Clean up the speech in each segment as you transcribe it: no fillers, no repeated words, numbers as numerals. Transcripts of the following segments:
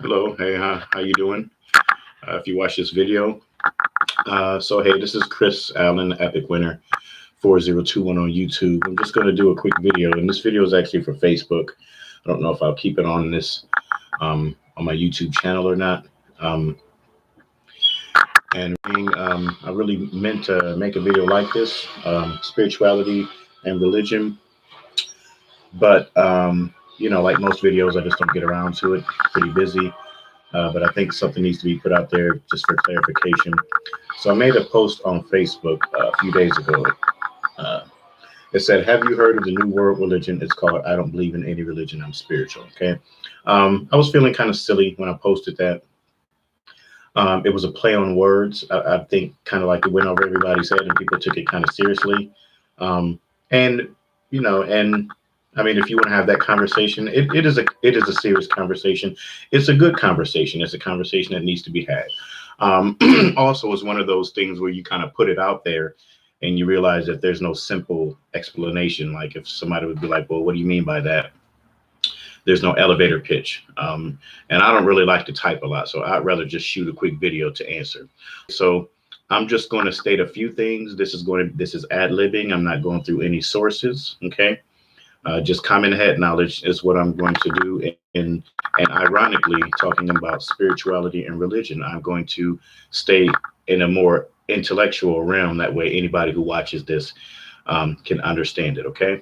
Hello, hey, how you doing? If you watch this video, hey, this is Chris Allen, Epic Winner 4021 on YouTube. I'm just going to do a quick video, and this video is actually for Facebook. I don't know if I'll keep it on this on my YouTube channel or not. Um, I really meant to make a video like this, spirituality and religion, but like most videos, I just don't get around to it. Pretty busy. But I think something needs to be put out there just for clarification. So I made a post on Facebook a few days ago. Uh, it said, "Have you heard of the new world religion? It's called I don't believe in any religion. I'm spiritual." Okay. I was feeling kind of silly when I posted that. It was a play on words. I think kind of like it went over everybody's head and people took it kind of seriously. Um, and and I mean, if you want to have that conversation, it is a serious conversation. It's a good conversation. It's a conversation that needs to be had. Also, it's one of those things where you kind of put it out there, and you realize that there's no simple explanation. Like if somebody would be like, "Well, what do you mean by that?" There's no elevator pitch. And I don't really like to type a lot, so I'd rather just shoot a quick video to answer. So I'm just going to state a few things. This is ad libbing. I'm not going through any sources. Okay. Just common head knowledge is what I'm going to do. And ironically, talking about spirituality and religion, I'm going to stay in a more intellectual realm. That way, anybody who watches this can understand it. Okay.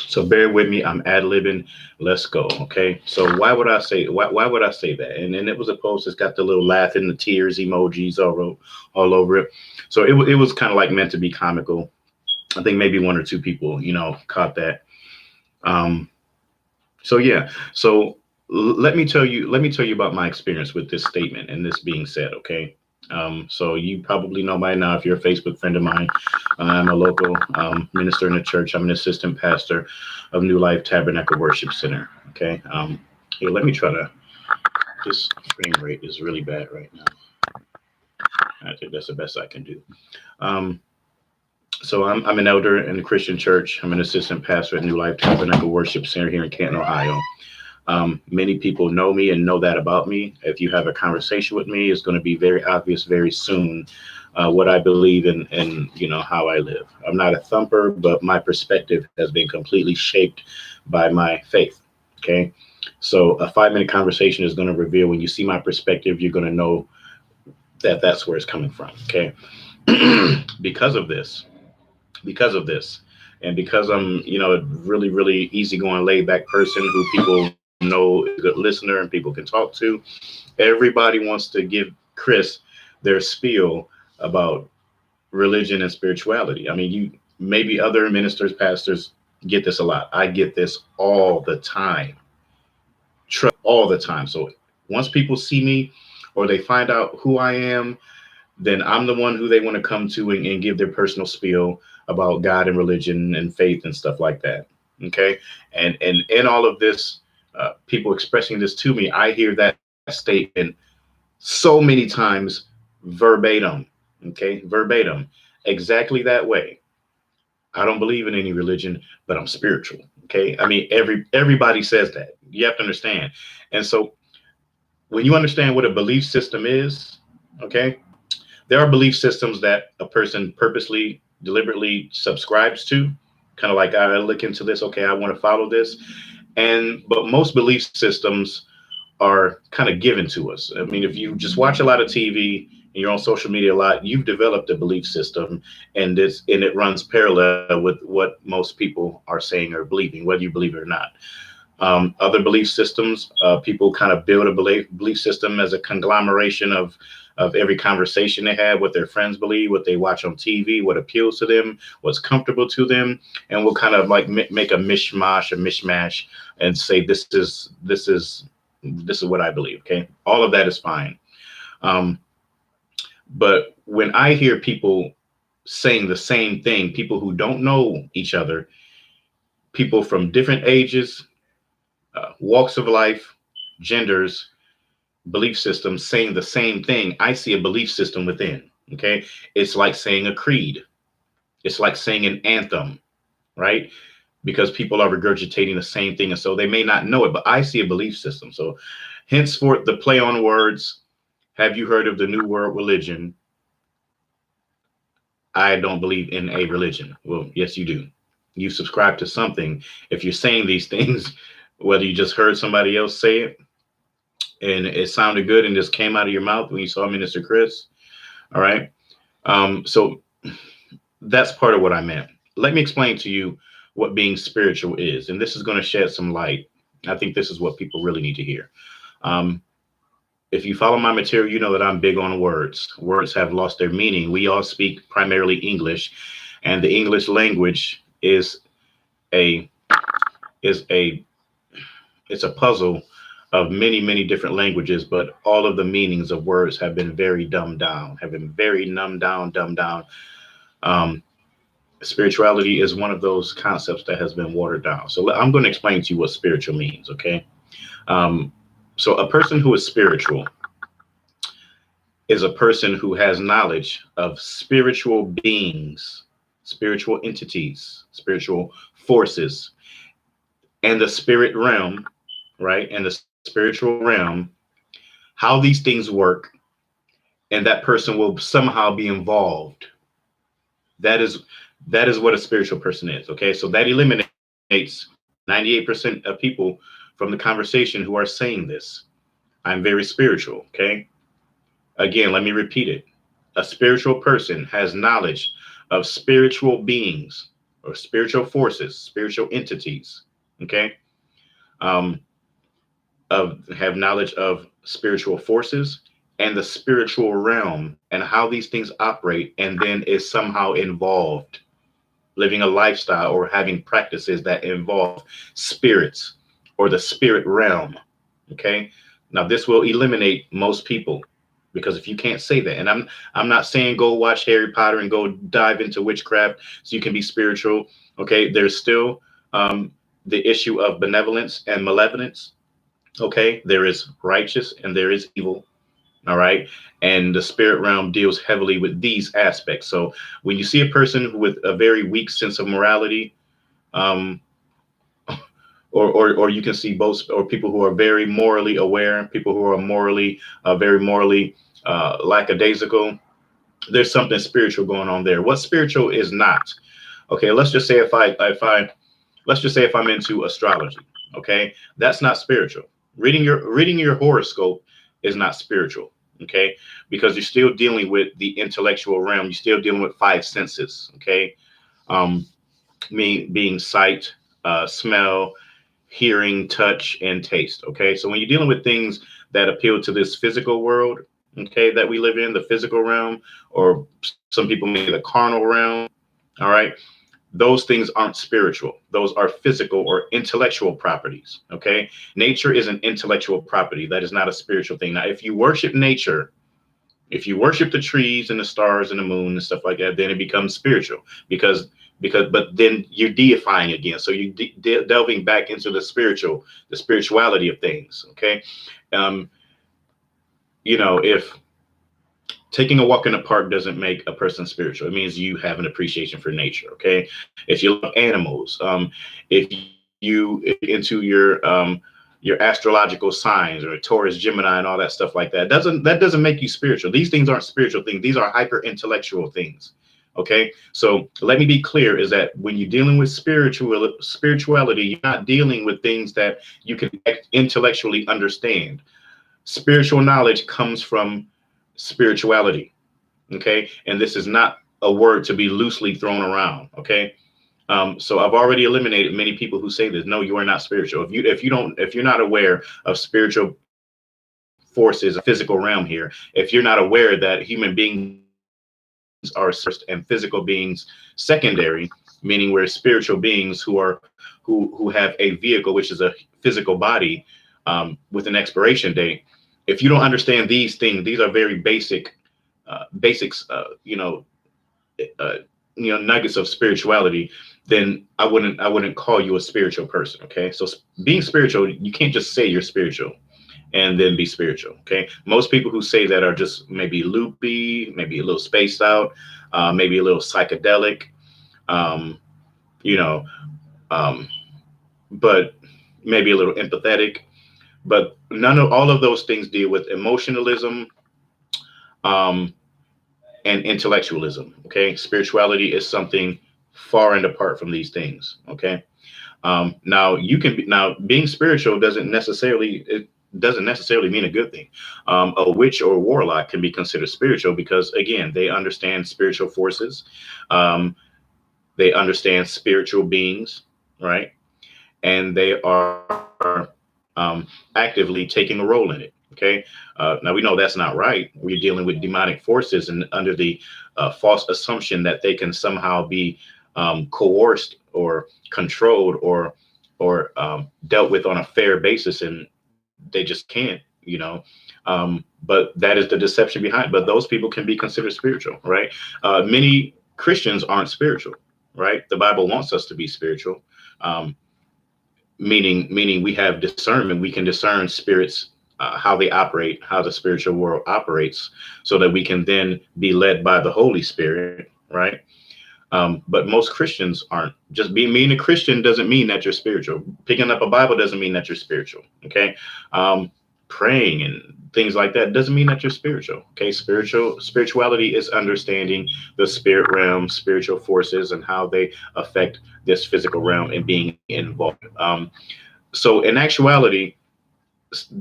So bear with me. I'm ad libbing. Let's go. Okay. So why would I say that? And then it was a post that's got the little laughing, the tears emojis all over it. So it was kind of like meant to be comical. I think maybe one or two people, caught that. Um, so yeah. So let me tell you about my experience with this statement and this being said. Okay. So you probably know by now if you're a Facebook friend of mine. I'm a local minister in the church. I'm an assistant pastor of New Life Tabernacle Worship Center. Okay. Here, let me try to. This frame rate is really bad right now. I think that's the best I can do. Um, so I'm an elder in the Christian church. I'm an assistant pastor at New Life Tabernacle Worship Center here in Canton, Ohio. Many people know me and know that about me. If you have a conversation with me, it's going to be very obvious very soon what I believe in and how I live. I'm not a thumper, but my perspective has been completely shaped by my faith. Okay, so a 5 minute conversation is going to reveal when you see my perspective, you're going to know that that's where it's coming from. Okay, because of this, because of this, and because I'm a really really easygoing, laid back person who people know is a good listener and people can talk to. Everybody wants to give Chris their spiel about religion and spirituality. I mean, you maybe other ministers, pastors get this a lot. I get this all the time, all the time. So once people see me or they find out who I am, then I'm the one who they want to come to and give their personal spiel about God and religion and faith and stuff like that. Okay, and in all of this, people expressing this to me, I hear that statement so many times verbatim. Okay, verbatim, exactly that way. I don't believe in any religion, but I'm spiritual. Okay, I mean everybody says that. You have to understand, and so when you understand what a belief system is, okay, there are belief systems that a person purposely, deliberately subscribes to, kind of like I look into this, okay, I want to follow this. But most belief systems are kind of given to us. I mean, if you just watch a lot of TV and you're on social media a lot, you've developed a belief system, and it runs parallel with what most people are saying or believing, whether you believe it or not. Other belief systems, people kind of build a belief system as a conglomeration of every conversation they have, what their friends believe, what they watch on TV, what appeals to them, what's comfortable to them, and we'll kind of like make a mishmash, and say this is what I believe. Okay, all of that is fine. Um, but when I hear people saying the same thing, people who don't know each other, people from different ages, walks of life, genders, belief systems saying the same thing, I see a belief system within. Okay. It's like saying a creed, it's like saying an anthem, right? Because people are regurgitating the same thing. And so they may not know it, but I see a belief system. So Henceforth, the play on words. Have you heard of the new world religion? I don't believe in a religion. Well, yes, you do. You subscribe to something. If you're saying these things, whether you just heard somebody else say it and it sounded good and just came out of your mouth when you saw Minister Chris, all right. So that's part of what I meant. Let me explain to you what being spiritual is, and this is going to shed some light. I think this is what people really need to hear. Um, if you follow my material, you know that I'm big on words. Words have lost their meaning. We all speak primarily English, and the English language a is a it's a puzzle of many many different languages, but all of the meanings of words have been very dumbed down, have been very numbed down, dumbed down. Um, Spirituality is one of those concepts that has been watered down. So I'm going to explain to you what spiritual means. Okay. Um, so a person who is spiritual is a person who has knowledge of spiritual beings, spiritual entities, spiritual forces, and the spirit realm, right? And the spiritual realm, how these things work, and that person will somehow be involved. That is what a spiritual person is. Okay, so that eliminates 98% of people from the conversation who are saying this. I'm very spiritual. Okay, again, let me repeat it. A spiritual person has knowledge of spiritual beings or spiritual forces, spiritual entities. Okay, um, have knowledge of spiritual forces and the spiritual realm and how these things operate, and then is somehow involved living a lifestyle or having practices that involve spirits or the spirit realm. Okay. Now this will eliminate most people, because if you can't say that, and I'm not saying go watch Harry Potter and go dive into witchcraft so you can be spiritual. Okay. There's still the issue of benevolence and malevolence. Okay. There is righteous and there is evil. All right. And the spirit realm deals heavily with these aspects. So when you see a person with a very weak sense of morality, um, or you can see both, or people who are very morally aware, people who are morally, very morally lackadaisical, there's something spiritual going on there. What spiritual is not? Okay. Let's just say let's just say if I'm into astrology, okay, that's not spiritual. Reading your horoscope is not spiritual, okay, because you're still dealing with the intellectual realm. You're still dealing with five senses, okay, um, me being sight, smell, hearing, touch, and taste. Okay, so when you're dealing with things that appeal to this physical world, okay, that we live in, the physical realm, or some people may say the carnal realm, all right, those things aren't spiritual. Those are physical or intellectual properties. Okay. Nature is an intellectual property. That is not a spiritual thing. Now, if you worship nature, if you worship the trees and the stars and the moon and stuff like that, then it becomes spiritual, but then you're deifying again. So you're delving back into the spirituality of things. Okay. Um, if taking a walk in the park doesn't make a person spiritual, it means you have an appreciation for nature. Okay. If you love animals, if you into your astrological signs or Taurus, Gemini, and all that stuff like that, that doesn't make you spiritual. These things aren't spiritual things. These are hyper intellectual things. Okay. So let me be clear, is that when you're dealing with spirituality, you're not dealing with things that you can intellectually understand. Spiritual knowledge comes from spirituality. Okay. And this is not a word to be loosely thrown around. Okay. So I've already eliminated many people who say this. No, you are not spiritual. If you're not aware of spiritual forces, a physical realm here, if you're not aware that human beings are first and physical beings secondary, meaning we're spiritual beings who have a vehicle, which is a physical body, with an expiration date. If you don't understand these things, these are very basics, nuggets of spirituality, then I wouldn't call you a spiritual person. Okay. So being spiritual, you can't just say you're spiritual and then be spiritual. Okay. Most people who say that are just maybe loopy, maybe a little spaced out, maybe a little psychedelic, um, you know, um, but maybe a little empathetic. But none of all of those things deal with emotionalism, um, and intellectualism. Okay, spirituality is something far and apart from these things. Okay, now you can be, now being spiritual doesn't necessarily mean a good thing. A witch or a warlock can be considered spiritual because again they understand spiritual forces, um, they understand spiritual beings, right? And they are actively taking a role in it. Okay, now we know that's not right. We're dealing with demonic forces, and under the false assumption that they can somehow be coerced or controlled or dealt with on a fair basis, and they just can't. But that is the deception behind. But those people can be considered spiritual, right? Many Christians aren't spiritual, right? The Bible wants us to be spiritual. Um, meaning we have discernment. We can discern spirits, how they operate, how the spiritual world operates, so that we can then be led by the Holy Spirit, right? But most Christians aren't. Just being a Christian doesn't mean that you're spiritual. Picking up a Bible doesn't mean that you're spiritual. Okay, praying and things like that doesn't mean that you're spiritual. Okay, spirituality is understanding the spirit realm, spiritual forces, and how they affect this physical realm and being involved. So in actuality,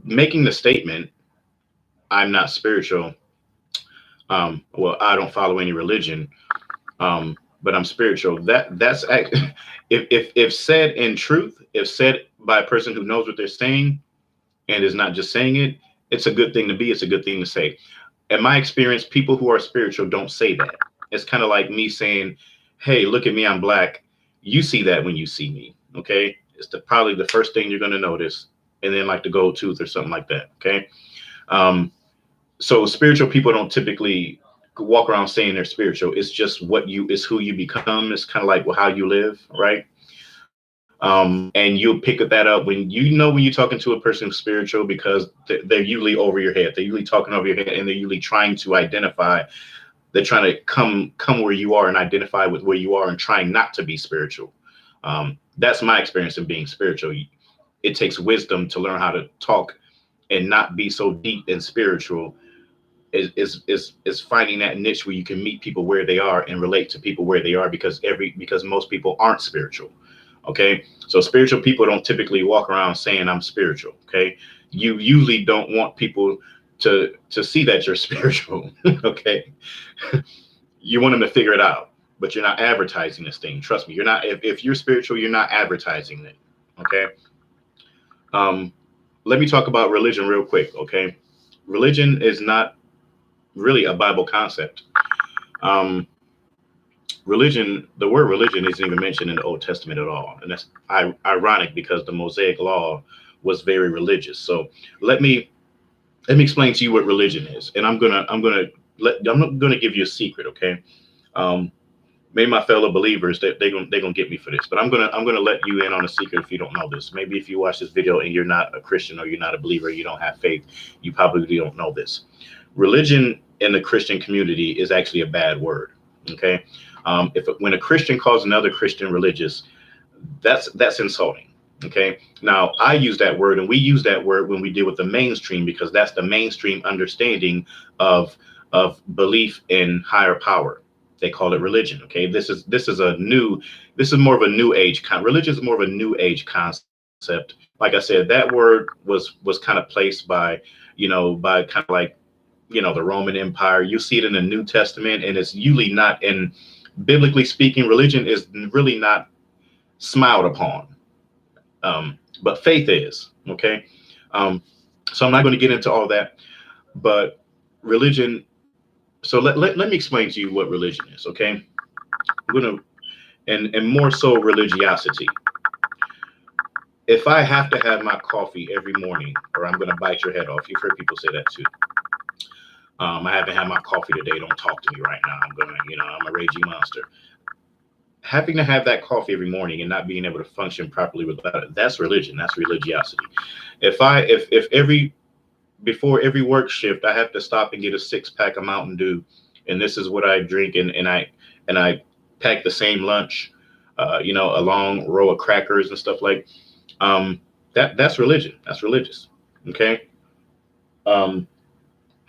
making the statement, "I'm not spiritual," well, I don't follow any religion, but I'm spiritual. If said in truth, if said by a person who knows what they're saying and is not just saying it, it's a good thing to be. It's a good thing to say. In my experience, people who are spiritual don't say that. It's kind of like me saying, "Hey, look at me, I'm black." You see that when you see me, okay? It's probably the first thing you're going to notice, and then like the gold tooth or something like that, okay? Um, so spiritual people don't typically walk around saying they're spiritual. It's just it's who you become. It's kind of like how you live, right? And you'll pick that up when you're talking to a person who's spiritual, because they're usually over your head. They're usually talking over your head, and they're usually trying to identify. They're trying to come where you are and identify with where you are and trying not to be spiritual. That's my experience of being spiritual. It takes wisdom to learn how to talk and not be so deep and spiritual. Is finding that niche where you can meet people where they are and relate to people where they are, because most people aren't spiritual. Okay, so spiritual people don't typically walk around saying I'm spiritual. Okay, you usually don't want people to see that you're spiritual. Okay, you want them to figure it out, but you're not advertising this thing. Trust me, you're not. If you're spiritual, you're not advertising it. Okay. um Let me talk about religion real quick. Okay, religion is not really a Bible concept. um the word religion isn't even mentioned in the Old Testament at all, and that's ironic because the Mosaic law was very religious. So let me explain to you what religion is, and I'm not gonna give you a secret, okay? Um, Maybe my fellow believers, they're gonna get me for this, but I'm gonna let you in on a secret if you don't know this. Maybe if you watch this video and you're not a Christian or you're not a believer, you don't have faith, you probably don't know this. Religion in the Christian community is actually a bad word. Okay, if when a Christian calls another Christian religious, that's insulting. Okay, now I use that word, and we use that word when we deal with the mainstream, because that's the mainstream understanding of belief in higher power. They call it religion. Okay, this is more of a new age religion is more of a new age concept. Like I said, that word was kind of placed by, by kind of like, the Roman Empire. You see it in the New Testament, and it's usually not in, biblically speaking, religion is really not smiled upon. But faith is, okay. Um, so I'm not going to get into all that, but religion. So let me explain to you what religion is, okay? I'm going to, and more so religiosity. If I have to have my coffee every morning, or I'm going to bite your head off. You've heard people say that too. I haven't had my coffee today. Don't talk to me right now. I'm a raging monster. Having to have that coffee every morning and not being able to function properly without it, that's religion. That's religiosity. If every before every work shift I have to stop and get a 6-pack of Mountain Dew, and this is what I drink, and I pack the same lunch, a long row of crackers and stuff like, that's religion. That's religious. Okay. Um,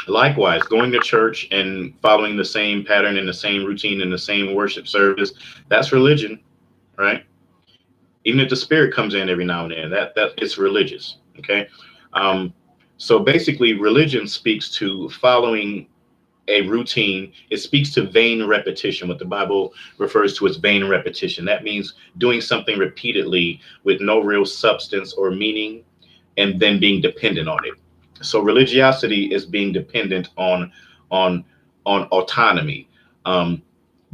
Likewise, going to church and following the same pattern and the same routine and the same worship service, that's religion, right? Even if the spirit comes in every now and then, that it's religious. Okay. Um, so basically, religion speaks to following a routine. It speaks to vain repetition, what the Bible refers to as vain repetition. That means doing something repeatedly with no real substance or meaning, and then being dependent on it. So religiosity is being dependent on on autonomy, um,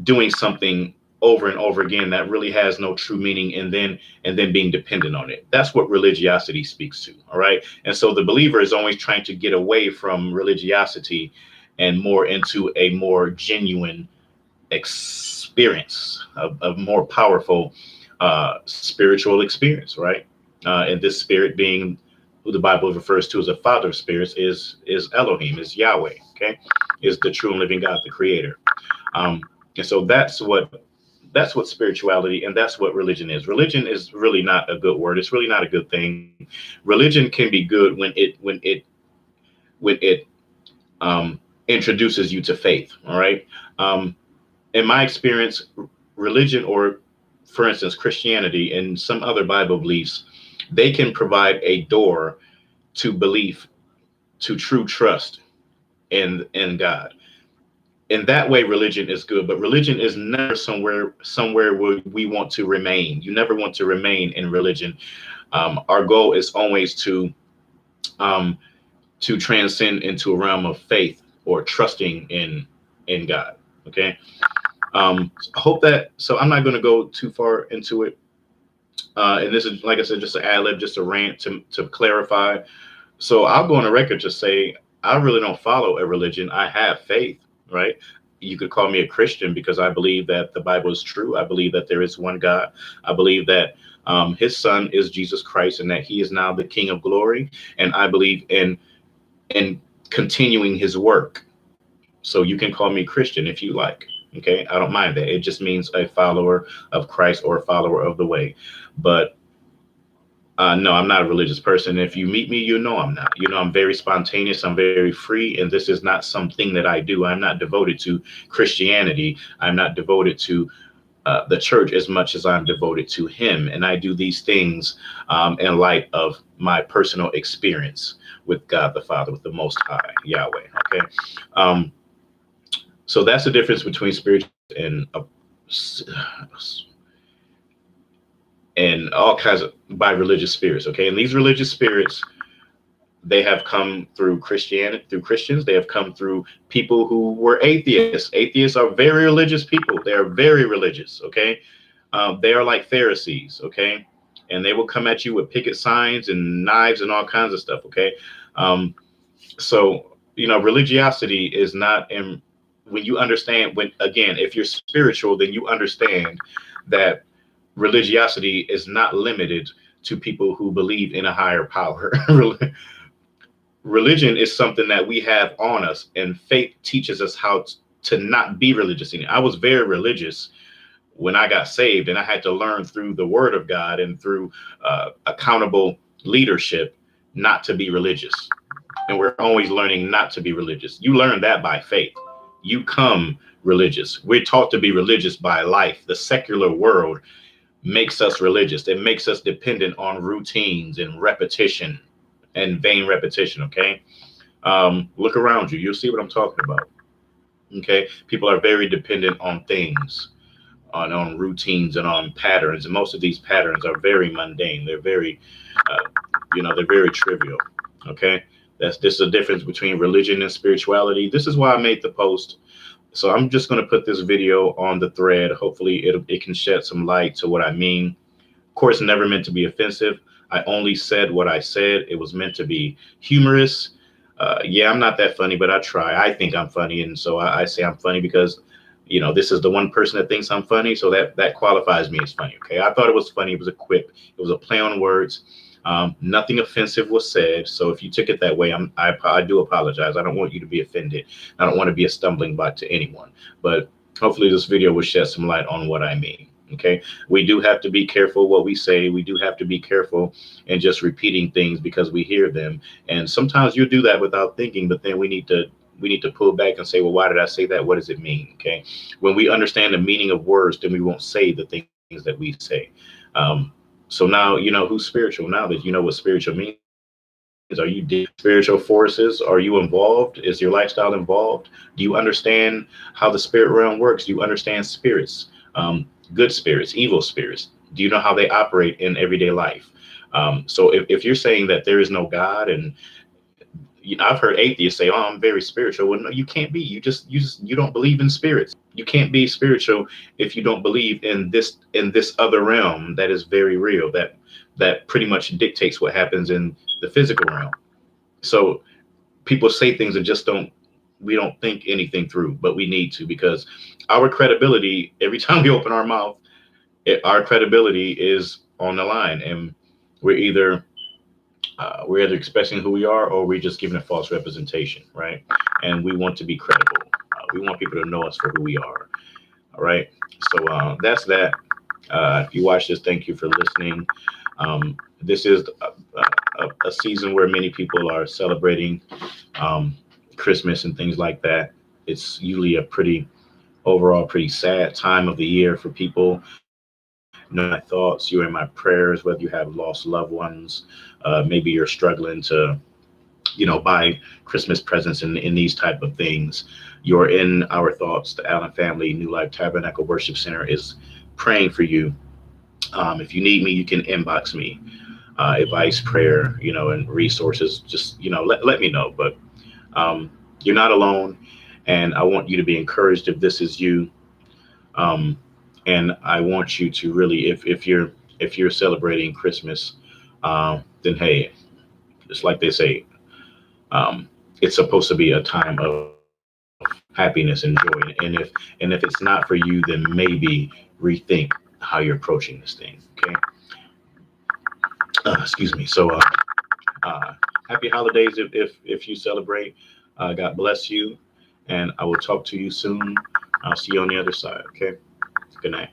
doing something over and over again that really has no true meaning, and then being dependent on it. That's what religiosity speaks to. All right. And so the believer is always trying to get away from religiosity and more into a more genuine experience, a more powerful spiritual experience, right? And this spirit being who the Bible refers to as a father of spirits is Elohim, is Yahweh, okay, is the true and living God, the Creator. And so that's what spirituality and that's what religion is. Religion is really not a good word. It's really not a good thing. Religion can be good when it introduces you to faith. All right. In my experience, religion, or for instance, Christianity and some other Bible beliefs, they can provide a door to belief, to true trust in God. In that way, religion is good, but religion is never somewhere where we want to remain. You never want to remain in religion. Our goal is always um, to transcend into a realm of faith or trusting in God. Okay. I hope that. So I'm not going to go too far into it. And this is, like I said, just an ad lib, just a rant to clarify. So I'll go on the record to say I really don't follow a religion. I have faith, right? You could call me a Christian because I believe that the Bible is true. I believe that there is one God. I believe that his son is Jesus Christ and that he is now the King of glory. And I believe in continuing his work. So you can call me Christian if you like. Okay. I don't mind that. It just means a follower of Christ or a follower of the way. But no, I'm not a religious person. If you meet me, you know I'm not. You know, I'm very spontaneous. I'm very free. And this is not something that I do. I'm not devoted to Christianity. I'm not devoted to the church as much as I'm devoted to him. And I do these things in light of my personal experience with God the Father, with the Most High, Yahweh. Okay. Um, so that's the difference between spiritual and all kinds of by religious spirits. Okay. And these religious spirits, they have come through Christianity, through Christians. They have come through people who were atheists. Atheists are very religious people. They are very religious. Okay. They are like Pharisees. Okay. And they will come at you with picket signs and knives and all kinds of stuff. Okay. Um, so, you know, religiosity is not in, when you understand, when again, if you're spiritual, then you understand that religiosity is not limited to people who believe in a higher power. Religion is something that we have on us, and faith teaches us how to not be religious. And I was very religious when I got saved, and I had to learn through the Word of God and through accountable leadership not to be religious. And we're always learning not to be religious. You learn that by faith. You come religious. We're taught to be religious by life. The secular world makes us religious. It makes us dependent on routines and repetition and vain repetition. Okay. Look around you. You'll see what I'm talking about. Okay. People are very dependent on things, on routines and on patterns. And most of these patterns are very mundane. They're very, they're very trivial. Okay. That's this is the difference between religion and spirituality. This is why I made the post. So I'm just going to put this video on the thread. Hopefully it can shed some light to what I mean. Of course, never meant to be offensive. I only said what I said. It was meant to be humorous. Yeah, I'm not that funny, but I try. I think I'm funny. And so I say I'm funny because, you know, this is the one person that thinks I'm funny. So that qualifies me as funny. Okay. I thought it was funny. It was a quip. It was a play on words. Nothing offensive was said. So if you took it that way, I do apologize. I don't want you to be offended. I don't want to be a stumbling block to anyone. But hopefully this video will shed some light on what I mean. Okay. We do have to be careful what we say. We do have to be careful and just repeating things because we hear them. And sometimes you do that without thinking, but then we need to pull back and say, well, why did I say that? What does it mean? Okay. When we understand the meaning of words, then we won't say the things that we say. Um, so now you know who's spiritual. Now that you know what spiritual means, are you dealing with spiritual forces? Are you involved? Is your lifestyle involved? Do you understand how the spirit realm works? Do you understand spirits? Good spirits, evil spirits? Do you know how they operate in everyday life? So if you're saying that there is no God, and I've heard atheists say, "Oh, I'm very spiritual." Well, no, you can't be. You don't believe in spirits. You can't be spiritual if you don't believe in this other realm that is very real. That pretty much dictates what happens in the physical realm. So people say things and just don't. We don't think anything through, but we need to, because our credibility, every time we open our mouth, our credibility is on the line, and we're either we're either expressing who we are, or we're just giving a false representation, right? And we want to be credible. We want people to know us for who we are. All right. So that's that. If you watch this, thank you for listening. This is a season where many people are celebrating um, Christmas and things like that. It's usually a overall pretty sad time of the year for people. Know my thoughts. You're in my prayers, whether you have lost loved ones. Maybe you're struggling to buy Christmas presents and these type of things. You're in our thoughts. The Allen Family New Life Tabernacle Worship Center is praying for you. If you need me, you can inbox me. Advice, prayer, and resources. Just let me know. But you're not alone, and I want you to be encouraged if this is you. Um, and I want you to really, if you're celebrating Christmas, then hey, just like they say, it's supposed to be a time of happiness and joy. And if it's not for you, then maybe rethink how you're approaching this thing. Okay. Excuse me. So happy holidays if you celebrate. God bless you, and I will talk to you soon. I'll see you on the other side. Okay. Good night.